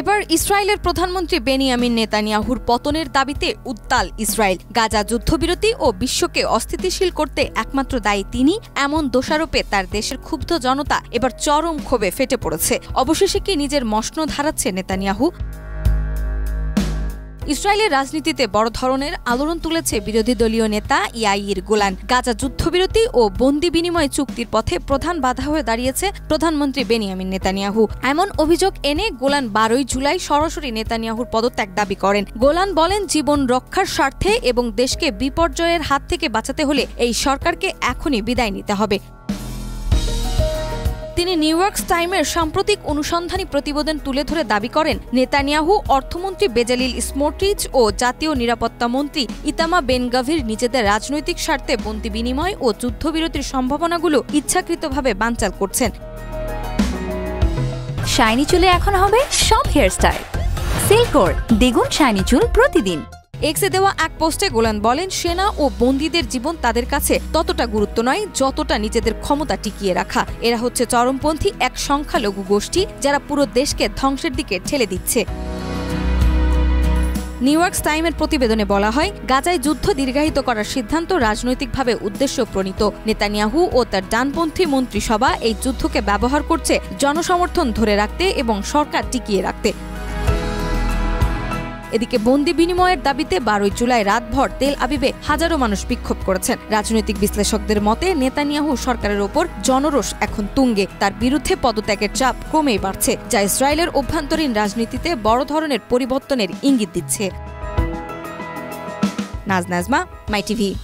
এবার ইসরায়েলের প্রধানমন্ত্রী বেনিয়ামিন নেতানিয়াহুর পতনের দাবিতে উত্তাল ইসরায়েল। গাজা যুদ্ধবিরতি ও বিশ্বকে অস্থিতিশীল করতে একমাত্র দায়ী তিনি, এমন দোষারোপে তার দেশের ক্ষুব্ধ জনতা এবার চরম ক্ষোভে ফেটে পড়েছে। অবশেষে কি নিজের মসনদ হারাচ্ছে নেতানিয়াহু? ইসরায়েলের রাজনীতিতে বড় ধরনের আলোড়ন তুলেছে বিরোধী দলীয় নেতা ইয়াইর গোলান। গাজা যুদ্ধবিরতি ও বন্দি বিনিময় চুক্তির পথে প্রধান বাধা হয়ে দাঁড়িয়েছে প্রধানমন্ত্রী বেনিয়ামিন নেতানিয়াহু। এমন অভিযোগ এনে গোলান 12 জুলাই সরাসরি নেতানিয়াহুর পদত্যাগ দাবি করেন। গোলান বলেন, জীবন রক্ষার স্বার্থে এবং দেশকে বিপর্যয়ের হাত থেকে বাঁচাতে হলে এই সরকারকে এখনই বিদায় নিতে হবে। তিনি নিউ ইয়র্ক টাইমের সাম্প্রতিক অনুসন্ধানী প্রতিবেদন তুলে ধরে দাবি করেন, নেতানিয়াহু, অর্থমন্ত্রী বেজালিল স্মোট্রিচ ও জাতীয় নিরাপত্তা মন্ত্রী ইতামার বেন-গাভির নিজেদের রাজনৈতিক স্বার্থে বন্দি বিনিময় ও যুদ্ধবিরতির সম্ভাবনাগুলো ইচ্ছাকৃতভাবে বানচাল করছেন। শাইনি চুলে এখন হবে সব হেয়ারস্টাইল। সিল্কোর দ্বিগুণ শাইনি চুল প্রতিদিন। এক্সে দেওয়া এক পোস্টে গোলান বলেন, সেনা ও বন্দীদের জীবন তাদের কাছে ততটা গুরুত্ব নয় যতটা নিজেদের ক্ষমতা টিকিয়ে রাখা। এরা হচ্ছে চরমপন্থী এক সংখ্যালঘু গোষ্ঠী যারা পুরো দেশকে ধ্বংসের দিকে ঠেলে দিচ্ছে। নিউ ইয়র্ক টাইমের প্রতিবেদনে বলা হয়, গাজায় যুদ্ধ দীর্ঘায়িত করার সিদ্ধান্ত রাজনৈতিকভাবে উদ্দেশ্য প্রণীত। নেতানিয়াহু ও তার ডানপন্থী মন্ত্রিসভা এই যুদ্ধকে ব্যবহার করছে জনসমর্থন ধরে রাখতে এবং সরকার টিকিয়ে রাখতে। এদিকে বন্দি বিনিময়ের দাবিতে 12 জুলাই রাতভর তেল আবিবে হাজারো মানুষ বিক্ষোভ করেছেন। রাজনৈতিক বিশ্লেষকদের মতে নেতানিয়াহু সরকারের ওপর জনরোষ এখন তুঙ্গে। তার বিরুদ্ধে পদত্যাগের চাপ ক্রমেই বাড়ছে, যা ইসরায়েলের অভ্যন্তরীণ রাজনীতিতে বড় ধরনের পরিবর্তনের ইঙ্গিত দিচ্ছে। নাজমা, মাই টিভি।